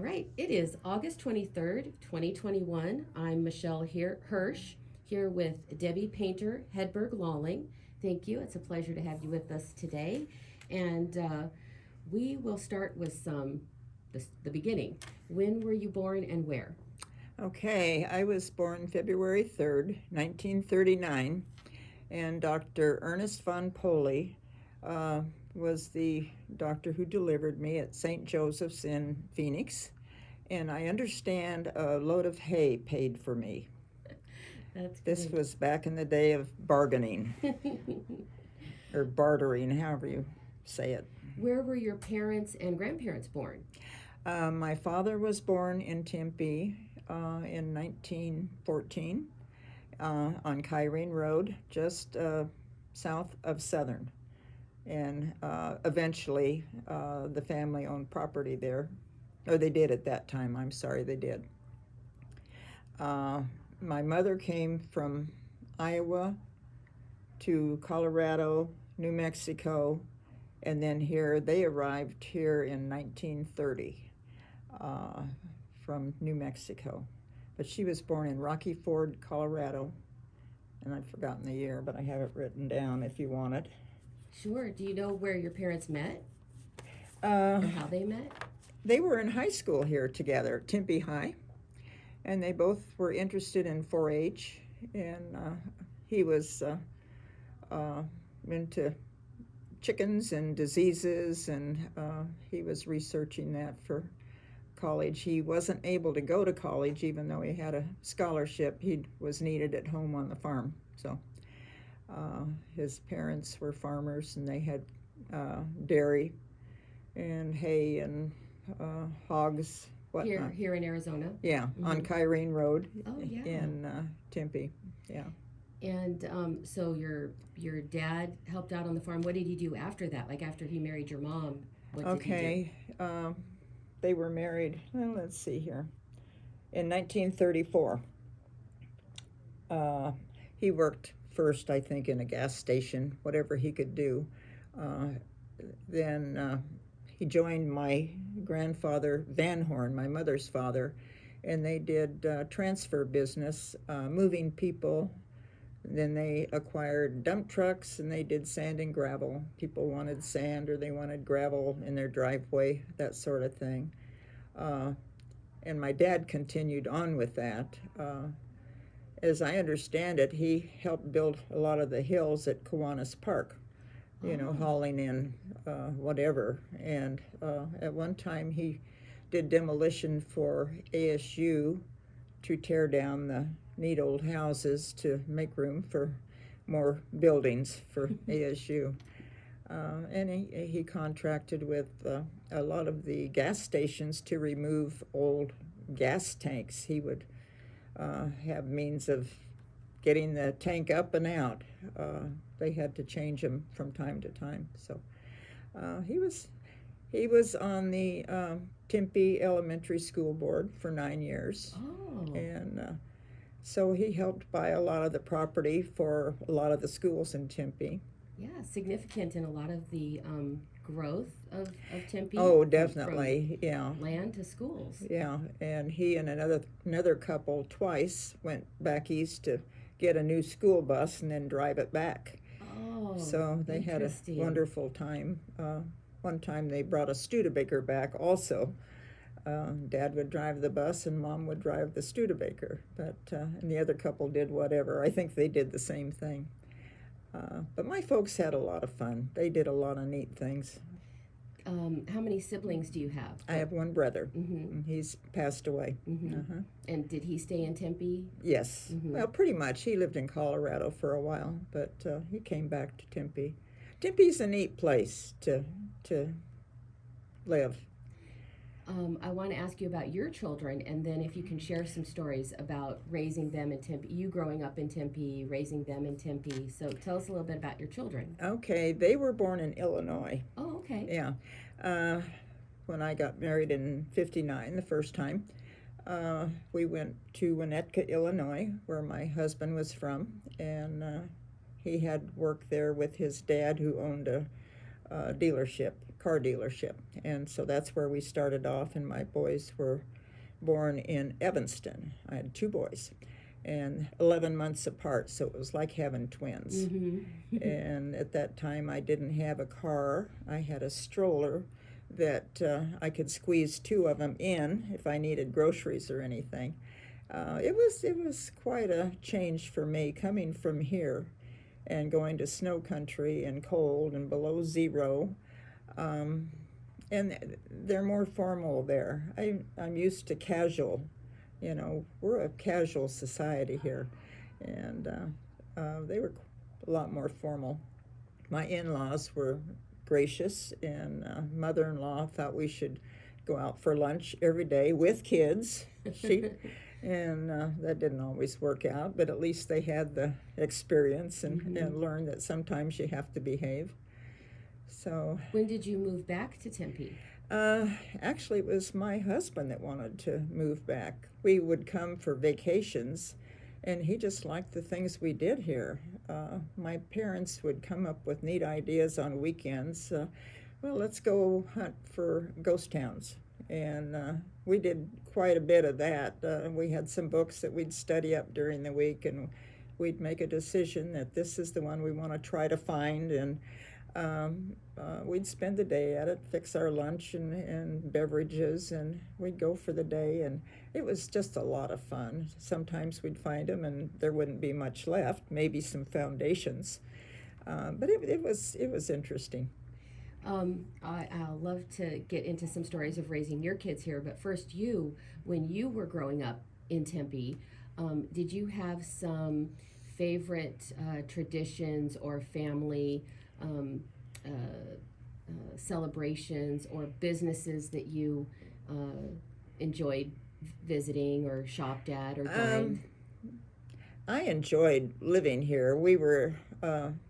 right, it is August 23rd, 2021. I'm Michelle Hirsch here with Debbie Painter, Hedberg Lawling. Thank you. It's a pleasure to have you with us today. And we will start with the beginning. When were you born and where? Okay, I was born February 3rd, 1939, and Dr. Ernest von Poli was the doctor who delivered me at St. Joseph's in Phoenix, and I understand a load of hay paid for me. That's This great. was back in the day of bargaining, or bartering, however you say it. Where were your parents and grandparents born? My father was born in Tempe in 1914 on Kyrene Road, just south of Southern. And eventually, the family owned property there. Or they did at that time. I'm sorry, they did. My mother came from Iowa to Colorado, New Mexico, and then here they arrived here in 1930 from New Mexico. But she was born in Rocky Ford, Colorado, and I've forgotten the year, but I have it written down if you want it. Sure. Do you know where your parents met Uh, or how they met? they were in high school here together, Tempe High, and they both were interested in 4-H, and he was into chickens and diseases, and he was researching that for college. He wasn't able to go to college even though he had a scholarship. He was needed at home on the farm. So his parents were farmers, and they had dairy and hay and hogs, whatnot. Here in Arizona. Yeah, on Kyrene Road yeah. in Tempe. Yeah. And so your dad helped out on the farm. What did he do after that? Like after he married your mom, what did he do? Okay. They were married, well, let's see here, in 1934. He worked first, I think, in a gas station, whatever he could do. Then he joined my grandfather, Van Horn, my mother's father, and they did transfer business, moving people. Then they acquired dump trucks, and they did sand and gravel. People wanted sand or they wanted gravel in their driveway, that sort of thing. And my dad continued on with that. As I understand it, he helped build a lot of the hills at Kiwanis Park, hauling in whatever. And at one time he did demolition for ASU to tear down the neat old houses to make room for more buildings for ASU. And he contracted with a lot of the gas stations to remove old gas tanks. He would have means of getting the tank up and out. They had to change them from time to time. So he was on the Tempe Elementary School Board for 9 years. Oh. And so he helped buy a lot of the property for a lot of the schools in Tempe. Yeah, significant in a lot of the growth of Tempe. Oh, definitely, from yeah. land to schools. Yeah, and he and another couple twice went back east to get a new school bus and then drive it back. Oh, so they had a wonderful time. One time they brought a Studebaker back also. Dad would drive the bus and Mom would drive the Studebaker, but and the other couple did whatever. I think they did the same thing. But my folks had a lot of fun. They did a lot of neat things. How many siblings do you have? I have one brother. Mm-hmm. He's passed away. Mm-hmm. Uh-huh. And did he stay in Tempe? Yes. Mm-hmm. Well, pretty much. He lived in Colorado for a while, but he came back to Tempe. Tempe's a neat place to live. I want to ask you about your children, and then if you can share some stories about raising them in Tempe, you growing up in Tempe, raising them in Tempe. So tell us a little bit about your children. Okay, they were born in Illinois. Oh, okay. Yeah. When I got married in 59 the first time, we went to Winnetka, Illinois, where my husband was from, and he had worked there with his dad, who owned a dealership car dealership. And so that's where we started off, and my boys were born in Evanston. I had two boys, and 11 months apart, so it was like having twins. And at that time, I didn't have a car. I had a stroller that I could squeeze two of them in if I needed groceries or anything. It was quite a change for me coming from here and going to snow country and cold and below zero. And they're more formal there. I'm used to casual. You know, we're a casual society here, and they were a lot more formal. My in-laws were gracious, and mother-in-law thought we should go out for lunch every day with kids. And that didn't always work out, but at least they had the experience and learned that sometimes you have to behave. So when did you move back to Tempe? Actually, it was my husband that wanted to move back. We would come for vacations, and he just liked the things we did here. My parents would come up with neat ideas on weekends. Well, let's go hunt for ghost towns. And we did quite a bit of that. We had some books that we'd study up during the week, and we'd make a decision that this is the one we want to try to find. And we'd spend the day at it, fix our lunch and beverages, and we'd go for the day, and it was just a lot of fun. Sometimes we'd find them and there wouldn't be much left, maybe some foundations, but it was interesting. I'll love to get into some stories of raising your kids here, but first, when you were growing up in Tempe, did you have some favorite traditions or family celebrations or businesses that you enjoyed visiting or shopped at or joined? I enjoyed living here. We were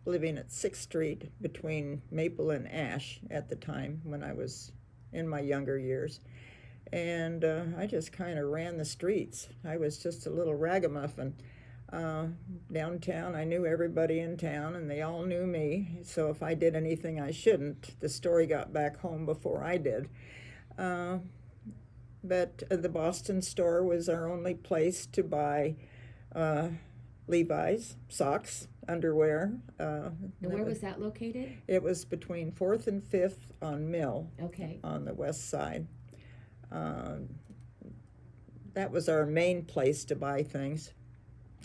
living at 6th Street between Maple and Ash at the time when I was in my younger years. And I just kind of ran the streets. I was just a little ragamuffin. Downtown, I knew everybody in town, and they all knew me. So if I did anything I shouldn't, the story got back home before I did. But the Boston store was our only place to buy Levi's, socks, underwear. And where was that located? It was between 4th and 5th on Mill, okay, on the west side. That was our main place to buy things.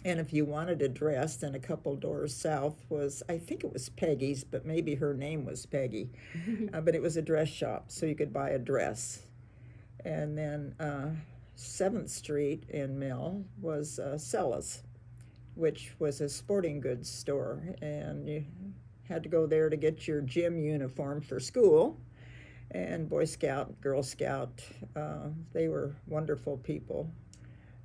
And if you wanted a dress, then a couple doors south was, I think it was Peggy's, but maybe her name was Peggy. But it was a dress shop, so you could buy a dress. And then 7th Street in Mill was Cella's, which was a sporting goods store. And you had to go there to get your gym uniform for school. And Boy Scout, Girl Scout, they were wonderful people.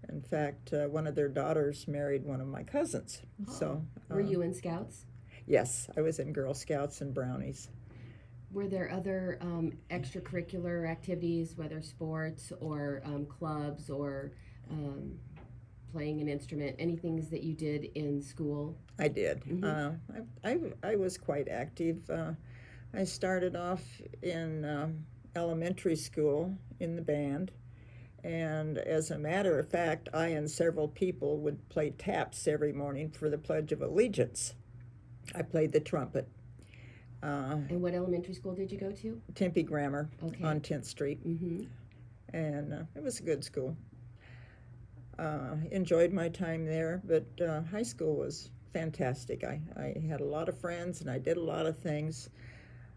In fact, one of their daughters married one of my cousins. Oh. So, were you in Scouts? Yes, I was in Girl Scouts and Brownies. Were there other extracurricular activities, whether sports or clubs or playing an instrument, any things that you did in school? I did. I was quite active. I started off in elementary school in the band. And as a matter of fact, I and several people would play taps every morning for the Pledge of Allegiance. I played the trumpet. And what elementary school did you go to? Tempe Grammar, okay, on 10th Street. And it was a good school. Enjoyed my time there, but high school was fantastic. I had a lot of friends and I did a lot of things.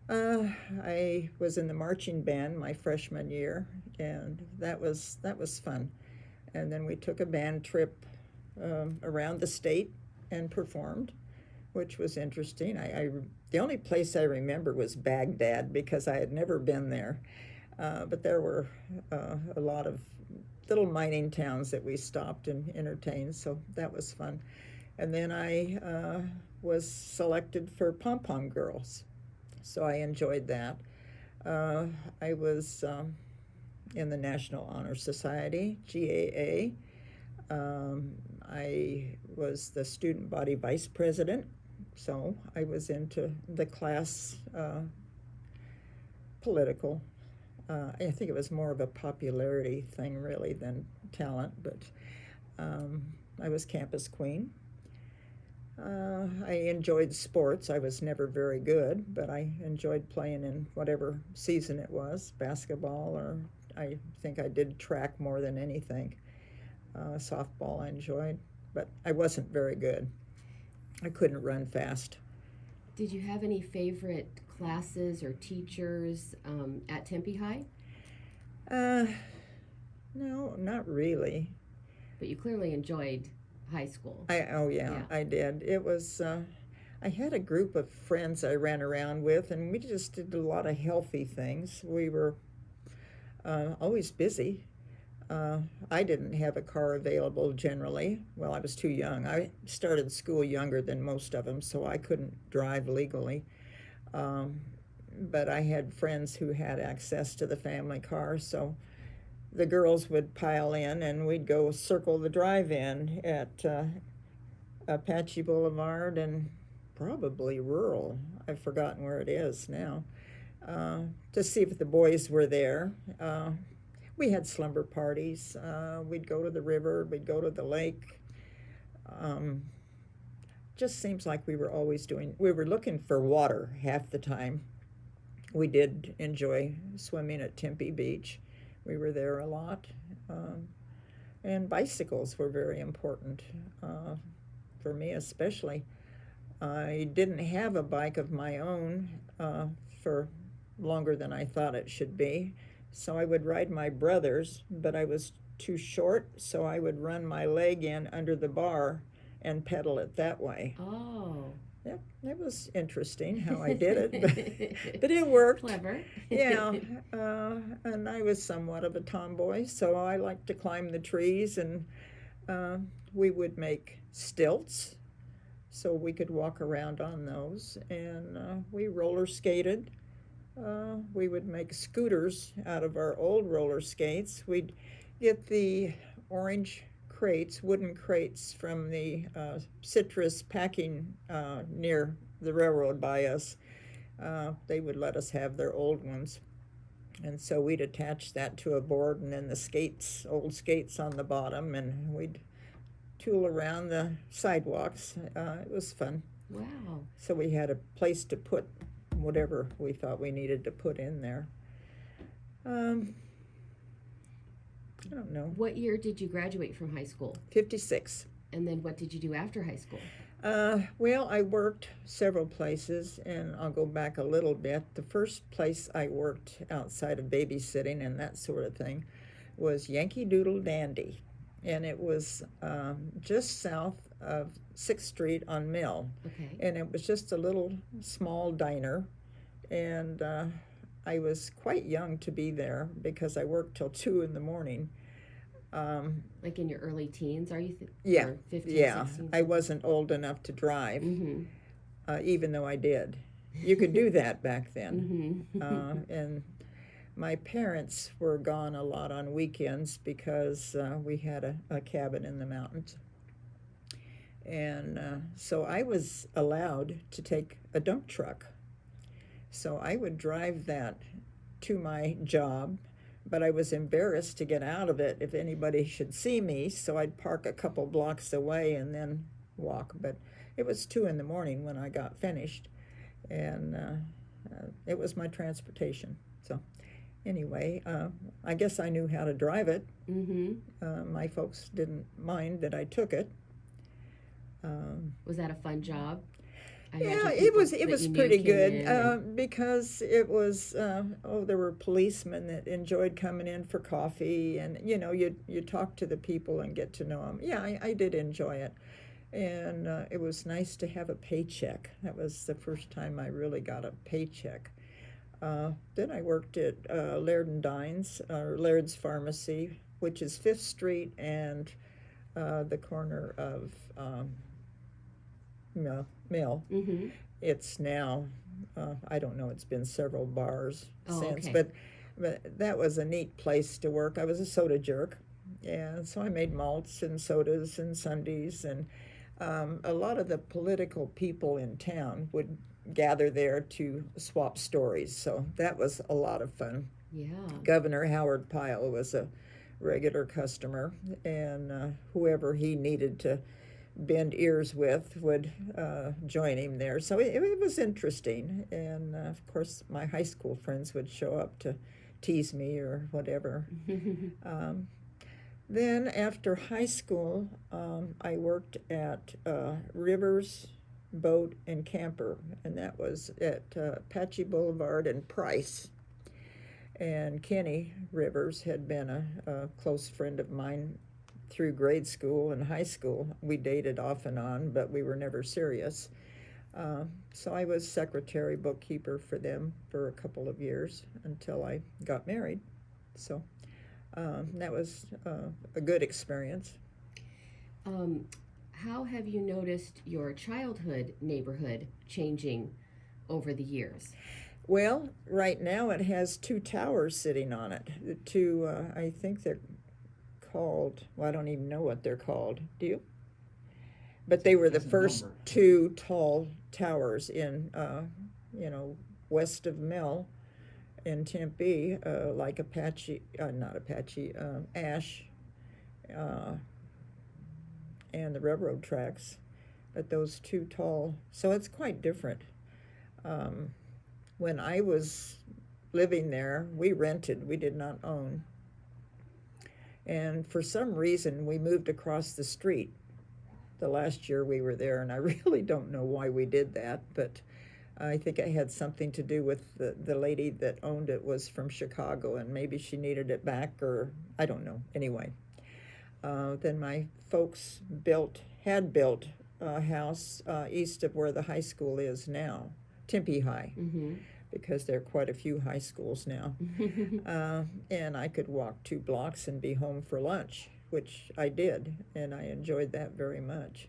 I was in the marching band my freshman year, and that was fun. And then we took a band trip around the state and performed, which was interesting. The only place I remember was Baghdad because I had never been there, but there were a lot of little mining towns that we stopped and entertained, so that was fun. And then I was selected for Pom Pom Girls. So I enjoyed that. I was in the National Honor Society, GAA. I was the student body vice president, so I was into the class political. I think it was more of a popularity thing, really, than talent, but I was campus queen. I enjoyed sports. I was never very good, but I enjoyed playing in whatever season it was, basketball, or I think I did track more than anything. Softball I enjoyed, but I wasn't very good. I couldn't run fast. Did you have any favorite classes or teachers at Tempe High? Uh, no, not really. But you clearly enjoyed high school. Oh yeah, Yeah. I did. It was. I had a group of friends I ran around with, and we just did a lot of healthy things. We were always busy. I didn't have a car available generally. Well, I was too young. I started school younger than most of them, so I couldn't drive legally. But I had friends who had access to the family car, so the girls would pile in and we'd go circle the drive-in at Apache Boulevard and probably Rural. I've forgotten where it is now. To see if the boys were there. We had slumber parties. We'd go to the river. We'd go to the lake. Just seems like we were looking for water half the time. We did enjoy swimming at Tempe Beach. We were there a lot. And bicycles were very important for me especially. I didn't have a bike of my own for longer than I thought it should be. So I would ride my brother's, but I was too short, so I would run my leg in under the bar and pedal it that way. Oh. Yep, it was interesting how I did it, but it worked. Clever. Yeah, and I was somewhat of a tomboy, so I liked to climb the trees, and we would make stilts so we could walk around on those, and we roller skated. We would make scooters out of our old roller skates. We'd get the orange crates, wooden crates from the citrus packing near the railroad by us. They would let us have their old ones. And so we'd attach that to a board and then the skates, old skates on the bottom, and we'd tool around the sidewalks. It was fun. Wow. So we had a place to put whatever we thought we needed to put in there. I don't know. What year did you graduate from high school? 56. And then what did you do after high school? Well, I worked several places, and I'll go back a little bit. The first place I worked outside of babysitting and that sort of thing was Yankee Doodle Dandy, and it was just south of 6th Street on Mill. Okay. And it was just a little small diner, and I was quite young to be there because I worked till 2 in the morning. Like in your early teens, are you? Yeah, 15, yeah. 16? I wasn't old enough to drive, Mm-hmm. even though I did. You could do that back then. Mm-hmm. And my parents were gone a lot on weekends because we had a cabin in the mountains. And so I was allowed to take a dump truck. So I would drive that to my job, but I was embarrassed to get out of it if anybody should see me, so I'd park a couple blocks away and then walk. But it was 2 in the morning when I got finished, and it was my transportation. So anyway, I guess I knew how to drive it. Mm-hmm. My folks didn't mind that I took it. Was that a fun job? Yeah, it was pretty good because it was there were policemen that enjoyed coming in for coffee, and you talk to the people and get to know them. Yeah, I did enjoy it, and it was nice to have a paycheck. That was the first time I really got a paycheck. Then I worked at Laird and Dines, or Laird's Pharmacy, which is 5th Street and the corner of Mill. Mm-hmm. It's now, I don't know, it's been several bars since, okay. but that was a neat place to work. I was a soda jerk, and so I made malts and sodas and sundaes, and a lot of the political people in town would gather there to swap stories. So that was a lot of fun. Yeah. Governor Howard Pyle was a regular customer, and whoever he needed to bend ears with would join him there. So it was interesting. And of course, my high school friends would show up to tease me or whatever. Then after high school, I worked at Rivers Boat and Camper, and that was at Apache Boulevard and Price. And Kenny Rivers had been a close friend of mine through grade school and high school. We dated off and on, but we were never serious. So I was secretary, bookkeeper for them for a couple of years until I got married. So that was a good experience. How have you noticed your childhood neighborhood changing over the years? Well, right now it has two towers sitting on it. The two, I think they're called, well, I don't even know what they're called. Do you? But they were the first two tall towers in, west of Mill in Tempe, like Ash, and the railroad tracks. But those two tall, so it's quite different. When I was living there, we rented, we did not own. And for some reason, we moved across the street the last year we were there, and I really don't know why we did that, but I think it had something to do with the lady that owned it was from Chicago, and maybe she needed it back, or I don't know. Anyway, then my folks had built a house east of where the high school is now, Tempe High, because there are quite a few high schools now. And I could walk 2 blocks and be home for lunch, which I did, and I enjoyed that very much.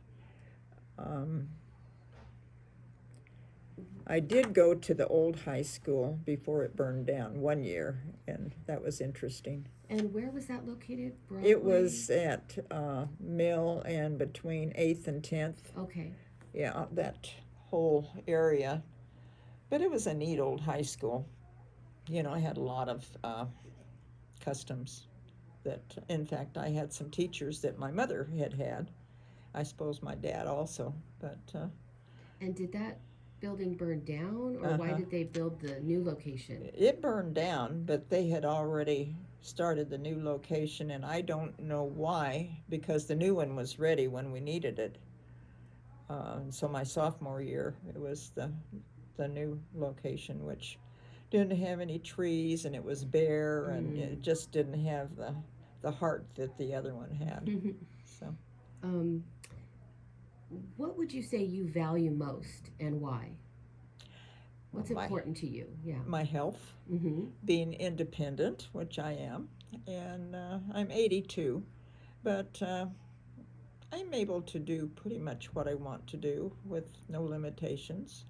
I did go to the old high school before it burned down 1 year, and that was interesting. And where was that located? Broadway? It was at Mill and between 8th and 10th. Okay. Yeah, that whole area. But it was a neat old high school. You know, I had a lot of customs that, in fact, I had some teachers that my mother had. I suppose my dad also, but... And did that building burn down, or why did they build the new location? It burned down, but they had already started the new location, and I don't know why, because the new one was ready when we needed it. So my sophomore year, it was the new location, which didn't have any trees, and it was bare, and it just didn't have the heart that the other one had. So, what would you say you value most, and why? What's important to you? Yeah. My health, being independent, which I am, and I'm 82, but I'm able to do pretty much what I want to do with no limitations.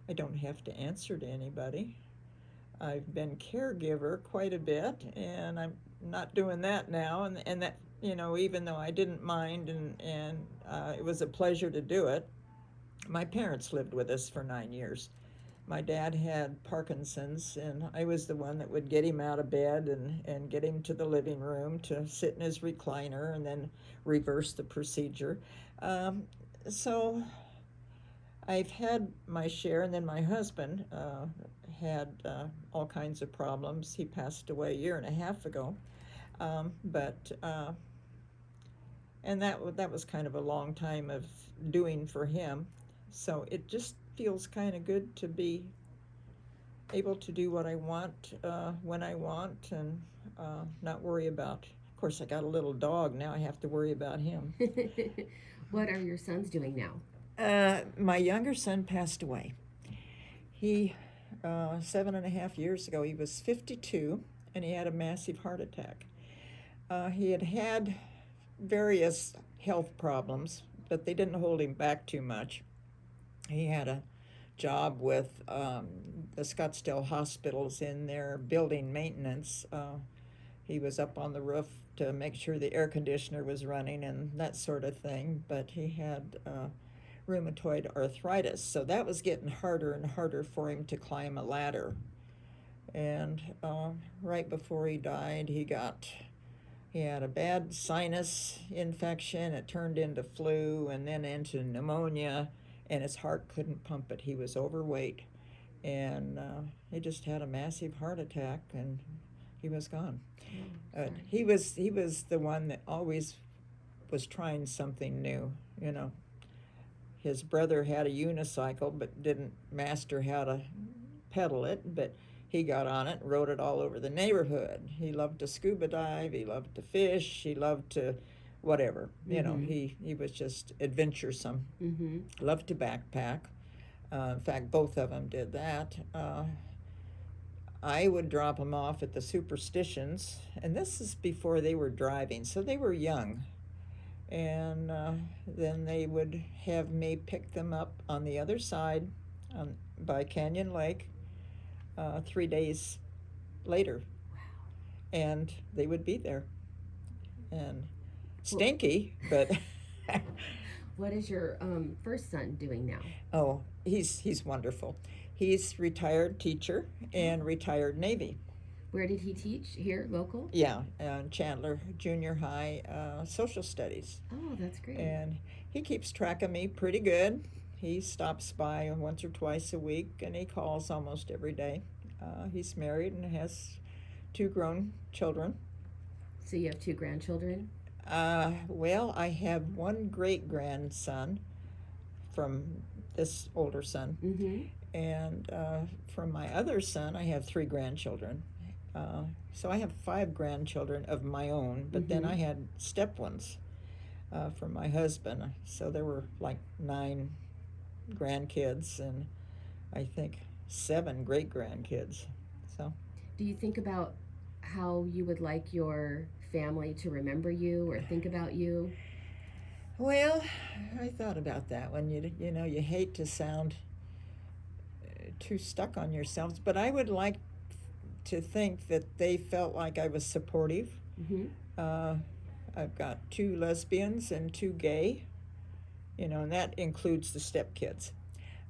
I don't have to answer to anybody. I've been caregiver quite a bit, and I'm not doing that now, and that, you know, even though I didn't mind, and it was a pleasure to do it. My parents lived with us for 9 years. My dad had Parkinson's, and I was the one that would get him out of bed and get him to the living room to sit in his recliner and then reverse the procedure. So I've had my share, and then my husband had all kinds of problems. He passed away a year and a half ago, and that was kind of a long time of doing for him. So it just feels kind of good to be able to do what I want when I want, and not worry about. Of course, I got a little dog now. I have to worry about him. What are your sons doing now? My younger son passed away. He 7.5 years ago. He was 52, and he had a massive heart attack. He had various health problems, but they didn't hold him back too much. He had a job with the Scottsdale hospitals in their building maintenance. He was up on the roof to make sure the air conditioner was running and that sort of thing, but he had rheumatoid arthritis. So that was getting harder and harder for him to climb a ladder. And right before he died, he had a bad sinus infection. It turned into flu and then into pneumonia, and his heart couldn't pump it. He was overweight, and he just had a massive heart attack, and he was gone. He was the one that always was trying something new. You know, his brother had a unicycle but didn't master how to pedal it, but he got on it and rode it all over the neighborhood. He loved to scuba dive, he loved to fish, he loved to whatever. You know, he was just adventuresome. Loved to backpack. In fact, both of them did that. I would drop them off at the Superstitions, and this is before they were driving, so they were young. And then they would have me pick them up on the other side by Canyon Lake 3 days later. Wow. And they would be there. And stinky, but... What is your first son doing now? Oh, he's wonderful. He's retired teacher and retired Navy. Where did he teach? Here, local? Yeah, Chandler Junior High Social Studies. Oh, that's great. And he keeps track of me pretty good. He stops by once or twice a week, and he calls almost every day. He's married and has 2 grown children. So you have 2 grandchildren? Well, I have 1 great-grandson from this older son. And from my other son, I have 3 grandchildren. So I have 5 grandchildren of my own, but then I had step ones from my husband. So there were like 9 grandkids and I think 7 great-grandkids. So, do you think about how you would like your family to remember you or think about you? Well, I thought about that one. You know, you hate to sound too stuck on yourselves, but I would like to think that they felt like I was supportive. I've got 2 lesbians and 2 gay, you know, and that includes the stepkids,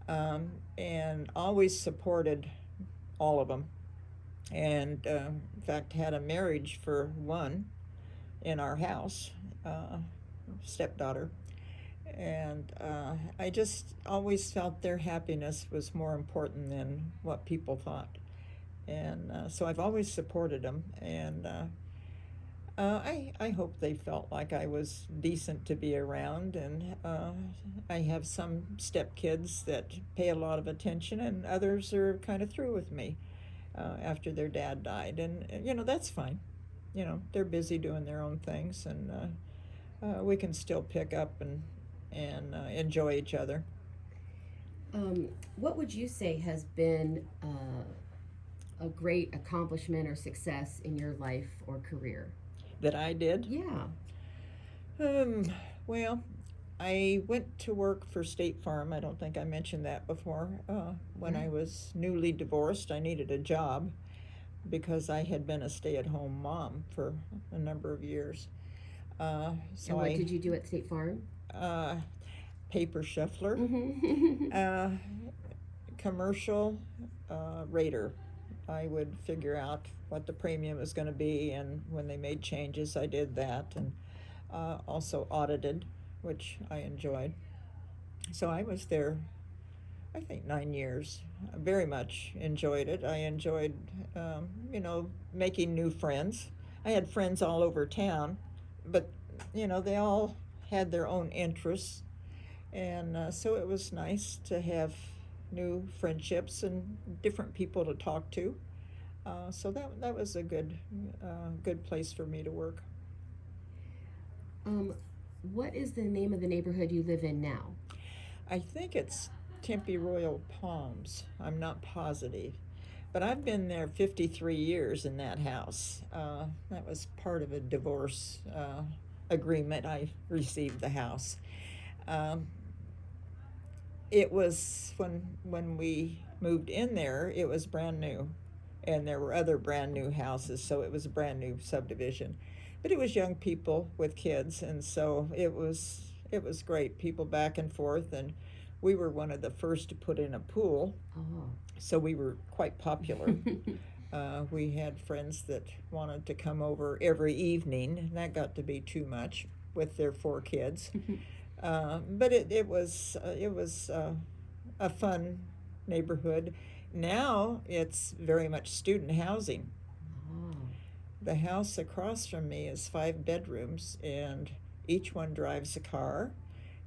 and always supported all of them. And in fact, had a marriage for one in our house, stepdaughter. And I just always felt their happiness was more important than what people thought. And so I've always supported them. And I hope they felt like I was decent to be around. And I have some stepkids that pay a lot of attention, and others are kind of through with me after their dad died. And, you know, that's fine. You know, they're busy doing their own things, and we can still pick up and enjoy each other. What would you say has been a great accomplishment or success in your life or career? That I did? Yeah. Well, I went to work for State Farm. I don't think I mentioned that before. When I was newly divorced, I needed a job because I had been a stay-at-home mom for a number of years. And what did you do at State Farm? Paper shuffler, commercial rater. I would figure out what the premium was going to be, and when they made changes, I did that, and also audited, which I enjoyed. So I was there, I think, 9 years. I very much enjoyed it. I enjoyed, you know, making new friends. I had friends all over town, but, you know, they all had their own interests. And so it was nice to have new friendships and different people to talk to. So that was a good place for me to work. What is the name of the neighborhood you live in now? I think it's Tempe Royal Palms. I'm not positive. But I've been there 53 years in that house. That was part of a divorce agreement. I received the house. It was when we moved in there, it was brand new, and there were other brand new houses, so it was a brand new subdivision. But it was young people with kids, and so it was great. People back and forth, and we were one of the first to put in a pool, Oh. so we were quite popular. We had friends that wanted to come over every evening, and that got to be too much with their 4 kids. But it was a fun neighborhood. Now it's very much student housing. Oh. The house across from me is 5 bedrooms, and each one drives a car,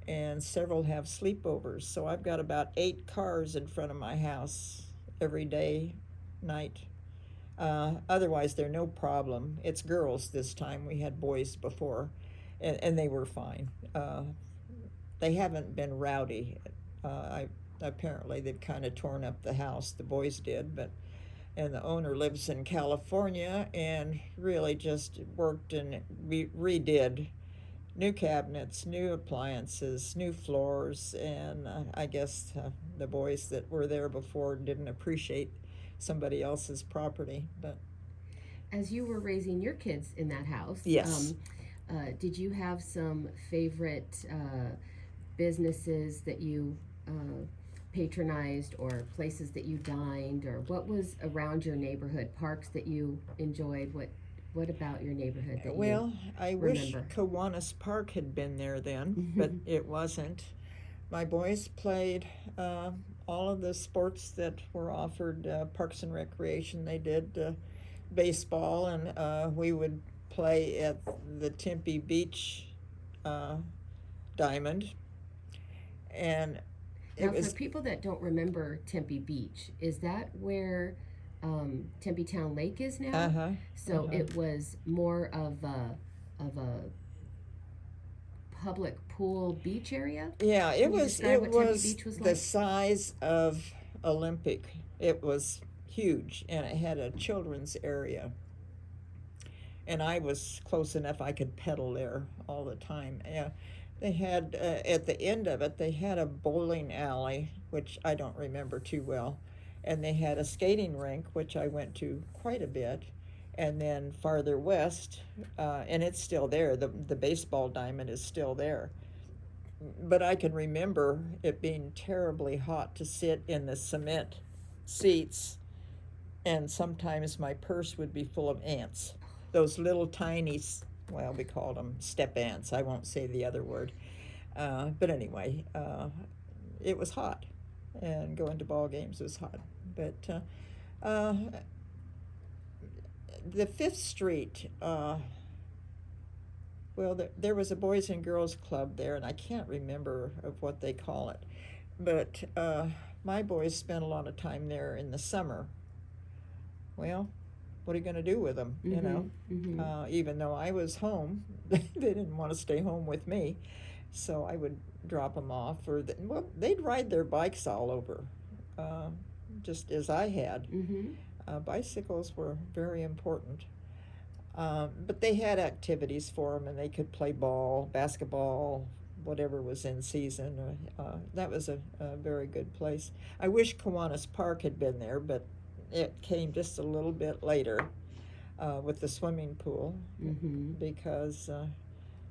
and several have sleepovers. So I've got about 8 cars in front of my house every day, night. Otherwise, they're no problem. It's girls this time. We had boys before, and they were fine. They haven't been rowdy. Apparently, they've kind of torn up the house. The boys did, and the owner lives in California and really just worked and redid new cabinets, new appliances, new floors, and I guess the boys that were there before didn't appreciate somebody else's property. But as you were raising your kids in that house, yes. Did you have some favorite businesses that you patronized, or places that you dined, or what was around your neighborhood, parks that you enjoyed? What about your neighborhood that Well, I wish remember? Kiwanis Park had been there then, but it wasn't. My boys played all of the sports that were offered, Parks and Recreation. They did baseball, and we would play at the Tempe Beach Diamond. And it Now, for was, people that don't remember Tempe Beach, is that where Tempe Town Lake is now? uh-huh, So uh-huh. it was more of a public pool beach area? Yeah, Can you describe what Tempe was Beach was the like? size of Olympic. It was huge, and it had a children's area. And I was close enough I could pedal there all the time. Yeah, they had at the end of it they had a bowling alley, which I don't remember too well, and they had a skating rink, which I went to quite a bit. And then farther west, and it's still there. The baseball diamond is still there. But I can remember it being terribly hot to sit in the cement seats, and sometimes my purse would be full of ants. Those little tiny, well, we called them step ants. I won't say the other word. But anyway, it was hot, and going to ball games was hot. But uh, the Fifth Street, well, there was a Boys and Girls Club there, and I can't remember of what they call it. But my boys spent a lot of time there in the summer. Well, what are you going to do with them? Even though I was home, they didn't want to stay home with me, so I would drop them off, or they'd ride their bikes all over, just as I had. Bicycles were very important, but they had activities for them, and they could play ball, basketball, whatever was in season. That was a very good place. I wish Kiwanis Park had been there, but it came just a little bit later with the swimming pool, because,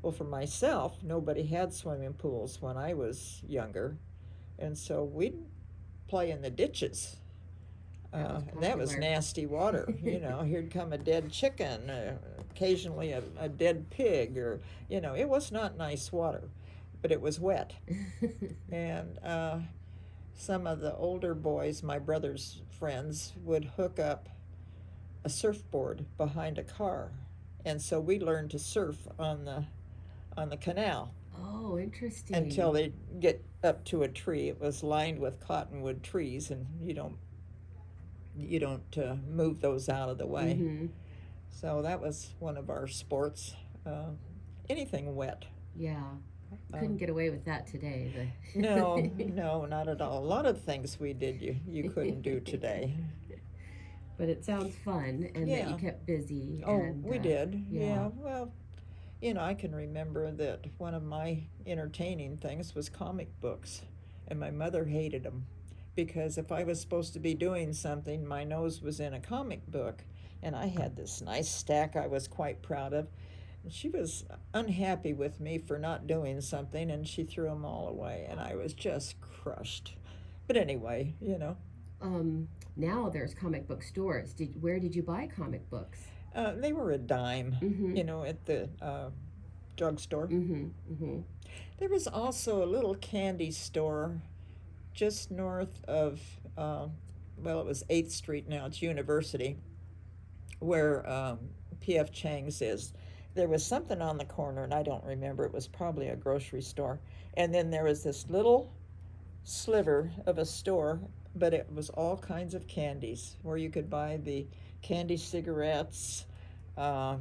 well, for myself, nobody had swimming pools when I was younger, and so we'd play in the ditches. That was nasty water. Here'd come a dead chicken, occasionally a dead pig, or, it was not nice water, but it was wet. And some of the older boys, my brother's friends, would hook up a surfboard behind a car, and so we learned to surf on the canal. Oh, interesting. Until they get up to a tree. It was lined with cottonwood trees, and you don't move those out of the way. So that was one of our sports. Anything wet. Yeah. Couldn't get away with that today. No, not at all. A lot of things we did you couldn't do today. But it sounds fun, and that you kept busy. Oh, we did. Yeah. Well, I can remember that one of my entertaining things was comic books, and my mother hated them, because if I was supposed to be doing something, my nose was in a comic book, and I had this nice stack I was quite proud of. she was unhappy with me for not doing something, and she threw them all away, and I was just crushed. But anyway, Um, Now there's comic book stores. Where did you buy comic books? they were a dime, Mm-hmm. at the drugstore. Mm-hmm. Mm-hmm. There was also a little candy store just north of, well, it was 8th Street now, it's University, where P.F. Chang's is. There was something on the corner, and I don't remember. It was probably a grocery store. And then there was this little sliver of a store, but it was all kinds of candies where you could buy the candy cigarettes, uh,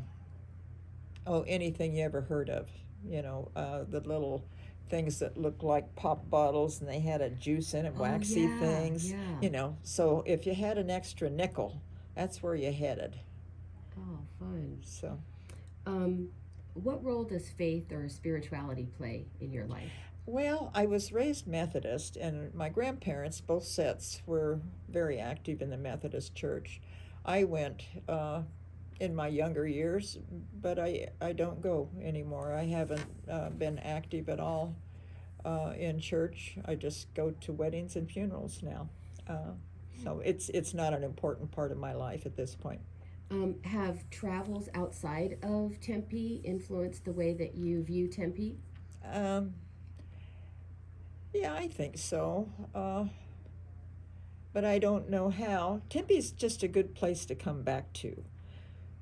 oh, anything you ever heard of. The little things that looked like pop bottles and they had a juice in it, Oh waxy yeah, things, yeah. So if you had an extra nickel, that's where you headed. Oh, fun. So, Um, what role does faith or spirituality play in your life? well, I was raised Methodist, and my grandparents, both sets, were very active in the Methodist church. I went in my younger years, but I don't go anymore. I haven't been active at all in church. I just go to weddings and funerals now. So it's not an important part of my life at this point. Have travels outside of Tempe influenced the way that you view Tempe? Um, yeah, I think so. But I don't know how. Tempe's just a good place to come back to.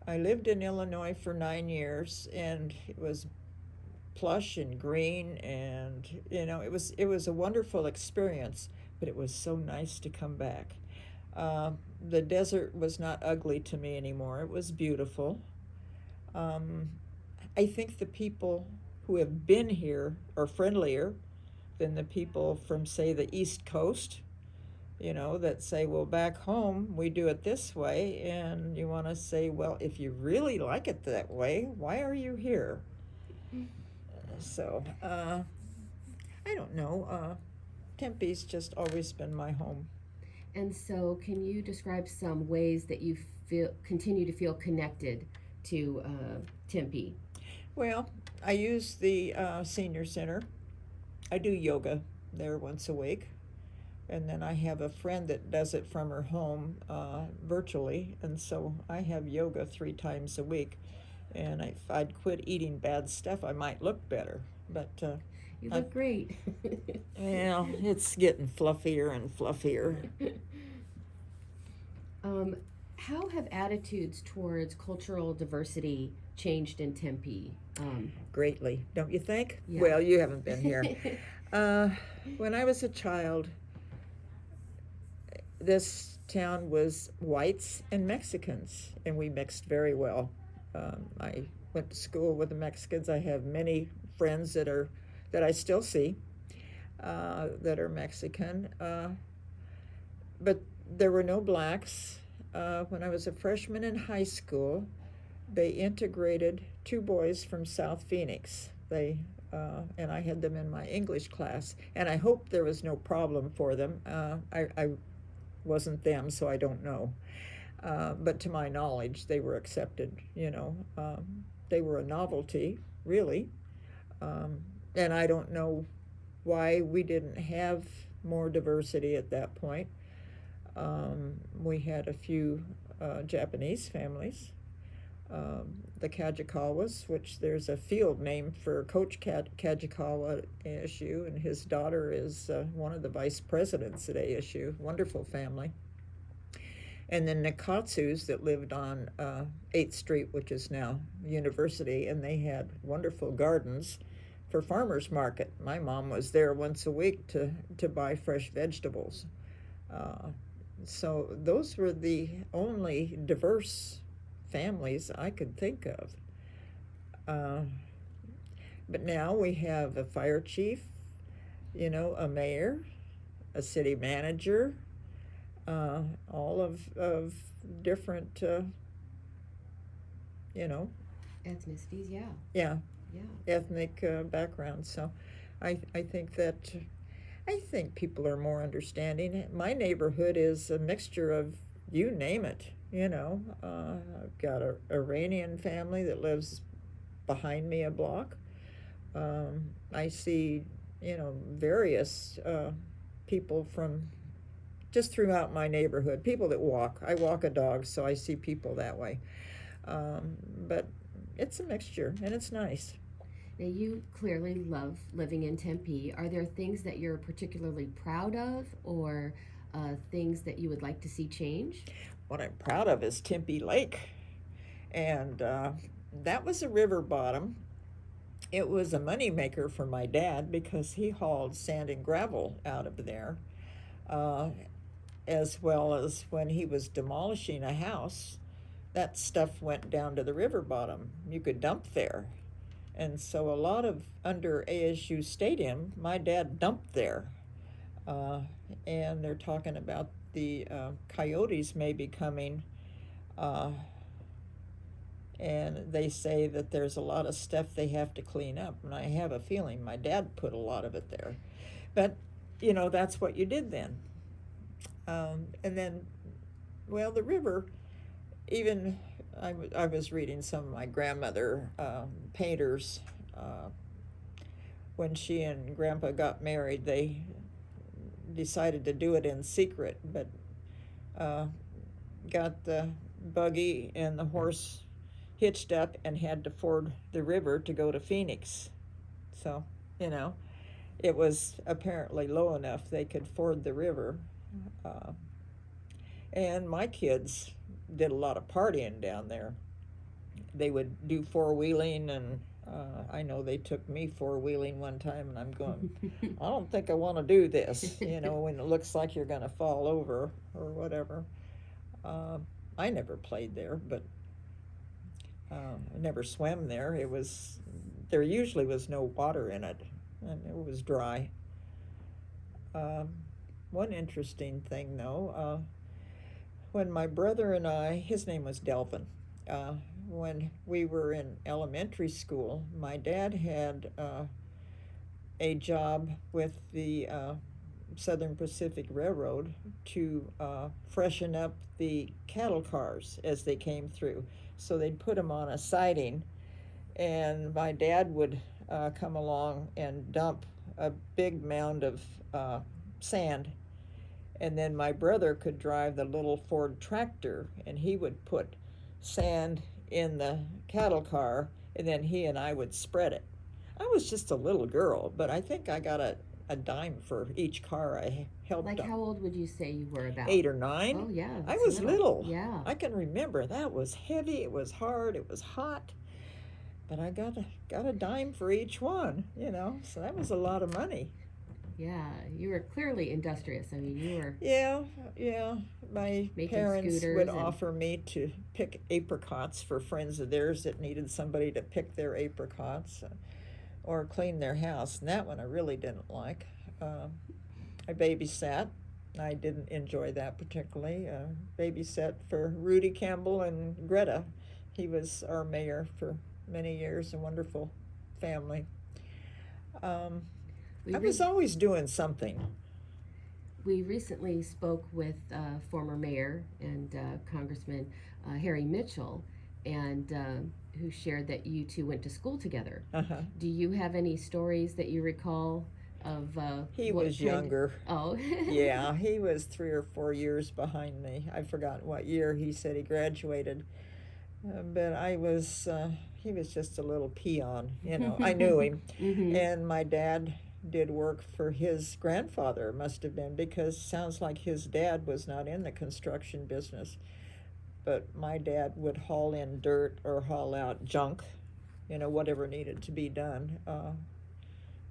I lived in Illinois for 9 years, and it was plush and green, and it was a wonderful experience. But it was so nice to come back. The desert was not ugly to me anymore. It was beautiful. Um, I think the people who have been here are friendlier than the people from, say, the East Coast, that say, well, back home we do it this way. And you want to say, well, if you really like it that way, why are you here? So, I don't know. Tempe's just always been my home. And so, can you describe some ways that you continue to feel connected to Tempe? Well, I use the senior center. I do yoga there once a week. And then I have a friend that does it from her home virtually. And so I have yoga 3 times a week. And if I'd quit eating bad stuff, I might look better. But You look great. well, it's getting fluffier and fluffier. How have attitudes towards cultural diversity changed in Tempe? Greatly, don't you think? Yeah. Well, you haven't been here. When I was a child, this town was whites and Mexicans, and we mixed very well. I went to school with the Mexicans. I have many friends that I still see that are Mexican, but there were no blacks. When I was a freshman in high school, they integrated 2 boys from South Phoenix. And I had them in my English class, and I hope there was no problem for them. I wasn't them, so I don't know. But to my knowledge, they were accepted. They were a novelty, really. And I don't know why we didn't have more diversity at that point. We had a few Japanese families. The Kajikawas, which there's a field named for Coach Kajikawa at ASU, and his daughter is one of the vice presidents at ASU. Wonderful family. And then Nikatsus that lived on 8th Street, which is now University, and they had wonderful gardens for farmers market. My mom was there once a week to buy fresh vegetables. So those were the only diverse families I could think of. But now we have a fire chief, a mayor, a city manager, all of different, Ethnicities, yeah. yeah, Yeah. ethnic backgrounds. So I think people are more understanding. My neighborhood is a mixture of you name it. I've got an Iranian family that lives behind me a block. I see, various people from just throughout my neighborhood, people that walk. I walk a dog, so I see people that way. But it's a mixture, and it's nice. Now, you clearly love living in Tempe. Are there things that you're particularly proud of, or things that you would like to see change? What I'm proud of is Tempe Lake, and that was a river bottom. It was a moneymaker for my dad because he hauled sand and gravel out of there, uh, as well as when he was demolishing a house, that stuff went down to the river bottom. You could dump there. And so a lot of under ASU Stadium, my dad dumped there. Uh, and they're talking about the coyotes may be coming. Uh, and they say that there's a lot of stuff they have to clean up. And I have a feeling my dad put a lot of it there. But, that's what you did then. And then, well, the river, even I was reading some of my grandmother painters. When she and Grandpa got married, they decided to do it in secret, but got the buggy and the horse hitched up and had to ford the river to go to Phoenix. So, it was apparently low enough they could ford the river. And my kids did a lot of partying down there. They would do four-wheeling, and I know they took me four-wheeling one time, and I'm going, I don't think I want to do this, when it looks like you're going to fall over or whatever. I never played there, but I never swam there. There usually was no water in it, and it was dry. One interesting thing, though, when my brother and I, his name was Delvin, when we were in elementary school, my dad had a job with the Southern Pacific Railroad to freshen up the cattle cars as they came through. So they'd put them on a siding, and my dad would come along and dump a big mound of sand, and then my brother could drive the little Ford tractor, and he would put sand in the cattle car, and then he and I would spread it. I was just a little girl, but I think I got a dime for each car I helped. Like, how old would you say you were? About 8 or 9. Oh yeah, I was little. Yeah, I can remember that was heavy. It was hard. It was hot. But I got a dime for each one. So that was a lot of money. Yeah, you were clearly industrious. I mean, you were. Yeah. My parents would and offer me to pick apricots for friends of theirs that needed somebody to pick their apricots, or clean their house. And that one I really didn't like. I babysat. I didn't enjoy that particularly. Babysat for Rudy Campbell and Greta. He was our mayor for many years, a wonderful family. I was always doing something. We recently spoke with former mayor and Congressman Harry Mitchell, and who shared that you two went to school together. Uh-huh. Do you have any stories that you recall of He was younger. Oh. Yeah, he was 3 or 4 years behind me. I forgot what year he said he graduated. But he was just a little peon, I knew him. Mm-hmm. And my dad did work for his grandfather, must have been, because sounds like his dad was not in the construction business. But my dad would haul in dirt or haul out junk, whatever needed to be done.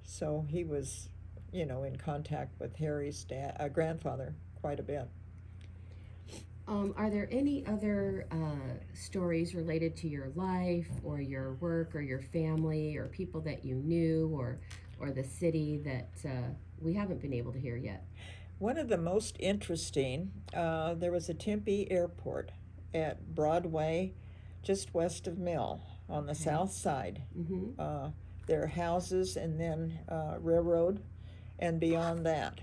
So he was, in contact with Harry's grandfather quite a bit. Are there any other stories related to your life or your work or your family or people that you knew or the city that we haven't been able to hear yet? One of the most interesting, there was a Tempe Airport at Broadway, just west of Mill, on the south side. Mm-hmm. There are houses and then railroad, and beyond that.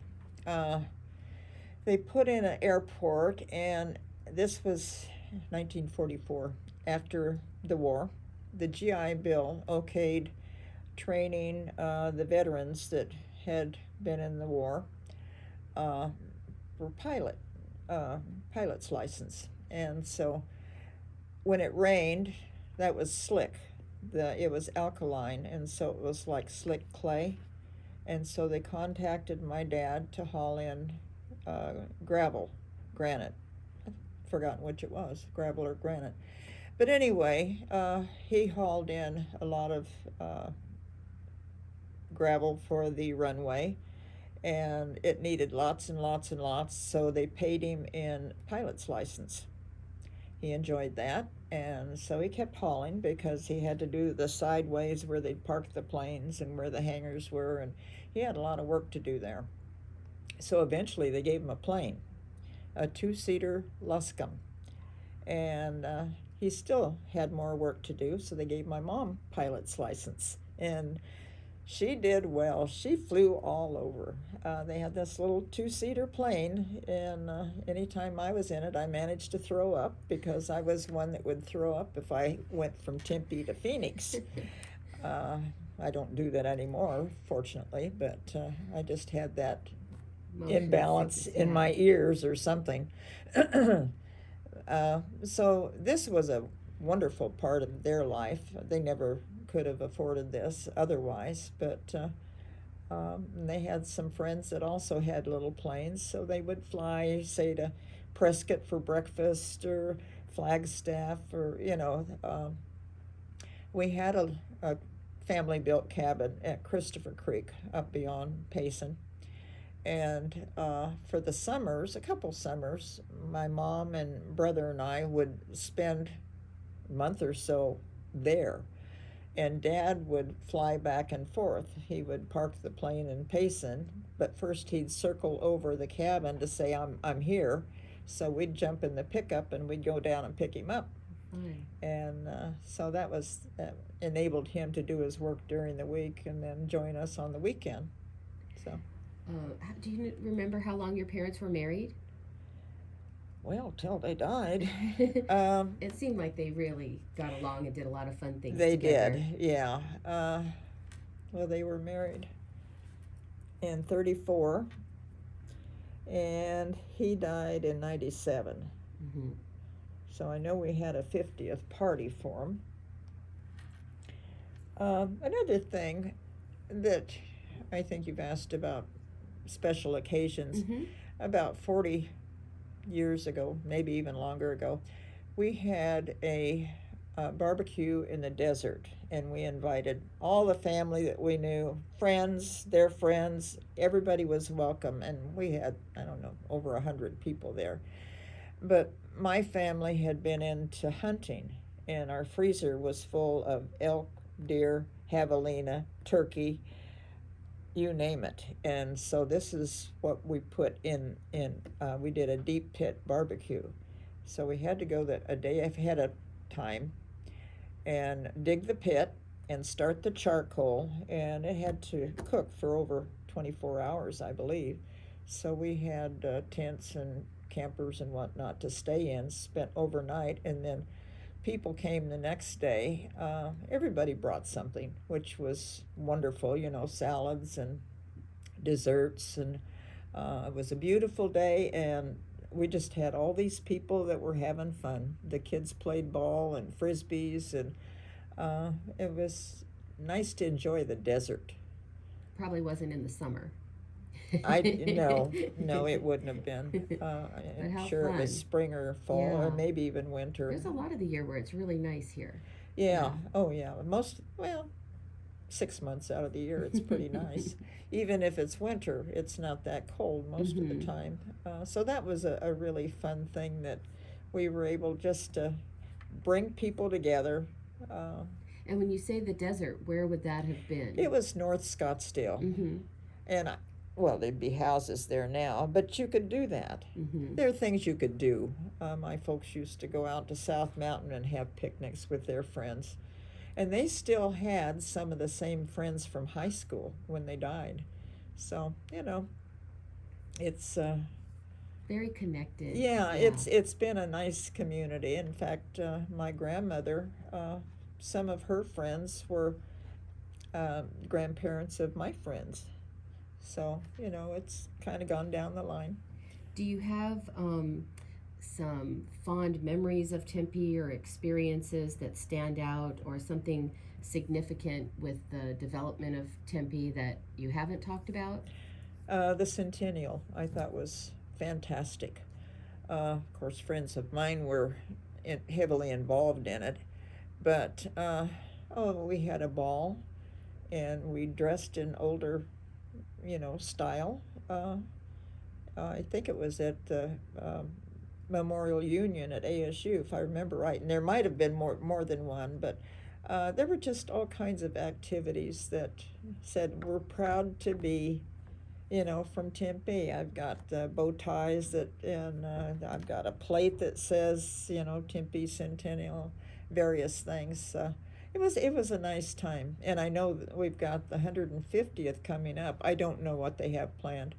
They put in an airport, and this was 1944, after the war. the GI Bill okayed training the veterans that had been in the war uh, for pilot's license. And so when it rained, that was slick. It was alkaline, and so it was like slick clay. And so they contacted my dad to haul in granite. I've forgotten which it was, gravel or granite. But anyway, he hauled in a lot of gravel for the runway, and it needed lots and lots and lots, so they paid him in pilot's license. He enjoyed that, and so he kept hauling because he had to do the sideways where they'd park the planes and where the hangars were, and he had a lot of work to do there. So eventually they gave him a plane, a two-seater Luscombe, and he still had more work to do, so they gave my mom pilot's license, and she did well. She flew all over. They had this little two-seater plane, and anytime I was in it, I managed to throw up because I was one that would throw up if I went from Tempe to Phoenix. I don't do that anymore, fortunately, but I just had that imbalance in my ears or something. So this was a wonderful part of their life. They never could have afforded this otherwise, but they had some friends that also had little planes, so they would fly, say, to Prescott for breakfast or Flagstaff, or we had a family-built cabin at Christopher Creek up beyond Payson. And for the summers, a couple summers, my mom and brother and I would spend a month or so there. And Dad would fly back and forth. He would park the plane in Payson, but first he'd circle over the cabin to say, I'm here. So we'd jump in the pickup and we'd go down and pick him up. And so that enabled him to do his work during the week and then join us on the weekend. So. Do you remember how long your parents were married? Well, till they died. It seemed like they really got along and did a lot of fun things they together. Did, yeah. Well, they were married in 1934, and he died in 1997. Mm-hmm. So I know we had a 50th party for him. Another thing that I think you've asked about special occasions, mm-hmm. about 40 years ago, maybe even longer ago, we had a barbecue in the desert, and we invited all the family that we knew, friends, their friends. Everybody was welcome, and we had, I don't know, over 100 people there. But my family had been into hunting, and our freezer was full of elk, deer, javelina, turkey, you name it. And so this is what we put in we did a deep pit barbecue. So we had to go a day ahead of time and dig the pit and start the charcoal, and it had to cook for over 24 hours, I believe. So we had tents and campers and whatnot to stay in, spent overnight, and then people came the next day. Everybody brought something, which was wonderful, salads and desserts, and it was a beautiful day, and we just had all these people that were having fun. The kids played ball and frisbees, and it was nice to enjoy the desert. Probably wasn't in the summer. No, it wouldn't have been. I'm sure fun. It was spring or fall, or maybe even winter. There's a lot of the year where it's really nice here. Yeah. Oh, yeah. 6 months out of the year, it's pretty nice. Even if it's winter, it's not that cold most mm-hmm. of the time. So that was a really fun thing that we were able just to bring people together. And when you say the desert, where would that have been? It was North Scottsdale. Mm-hmm. And there'd be houses there now, but you could do that. Mm-hmm. There are things you could do. My folks used to go out to South Mountain and have picnics with their friends. And they still had some of the same friends from high school when they died. So, it's... very connected. Yeah, it's been a nice community. In fact, my grandmother some of her friends were grandparents of my friends. So, it's kind of gone down the line. Do you have some fond memories of Tempe or experiences that stand out, or something significant with the development of Tempe that you haven't talked about? The Centennial, I thought, was fantastic. Of course, friends of mine were heavily involved in it, but we had a ball, and we dressed in older, style. I think it was at the Memorial Union at ASU, if I remember right, and there might have been more than one, but there were just all kinds of activities that said we're proud to be, from Tempe. I've got bow ties and I've got a plate that says, Tempe Centennial, various things. It was a nice time, and I know that we've got the 150th coming up. I don't know what they have planned,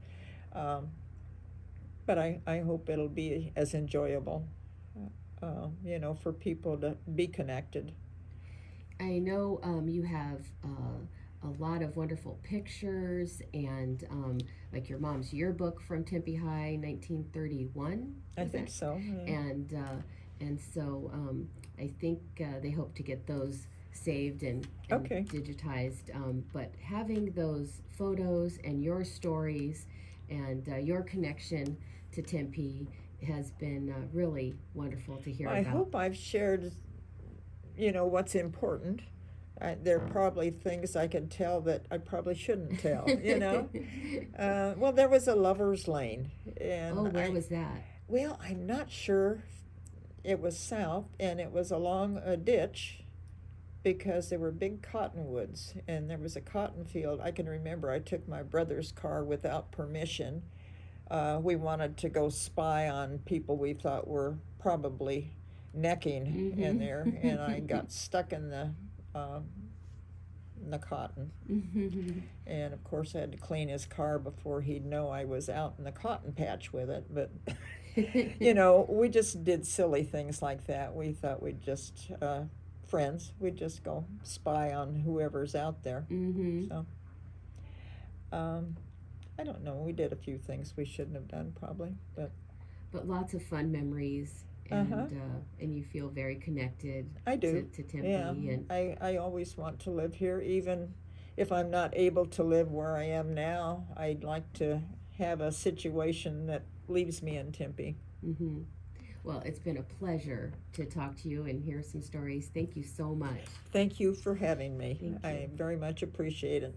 but I hope it'll be as enjoyable, for people to be connected. I know you have a lot of wonderful pictures, and like your mom's yearbook from Tempe High, 1931. I think so. Yeah. And so I think they hope to get those saved and Okay. digitized. But having those photos and your stories and your connection to Tempe has been really wonderful to hear I about. hope I've shared, what's important. There are probably things I can tell that I probably shouldn't tell, well, there was a lover's lane. And Oh, where was that? Well, I'm not sure. It was south, and it was along a ditch because there were big cottonwoods, and there was a cotton field. I can remember I took my brother's car without permission. We wanted to go spy on people we thought were probably necking in there, and I got stuck in the cotton. And of course I had to clean his car before he'd know I was out in the cotton patch with it. But we just did silly things like that. We thought we'd just friends, we'd just go spy on whoever's out there. So I don't know, we did a few things we shouldn't have done probably, but lots of fun memories, and you feel very connected. I do. To Tempe. Yeah, and I always want to live here, even if I'm not able to live where I am now. I'd like to have a situation that leaves me in Tempe. Well, it's been a pleasure to talk to you and hear some stories. Thank you so much. Thank you for having me. Thank you. I very much appreciate it.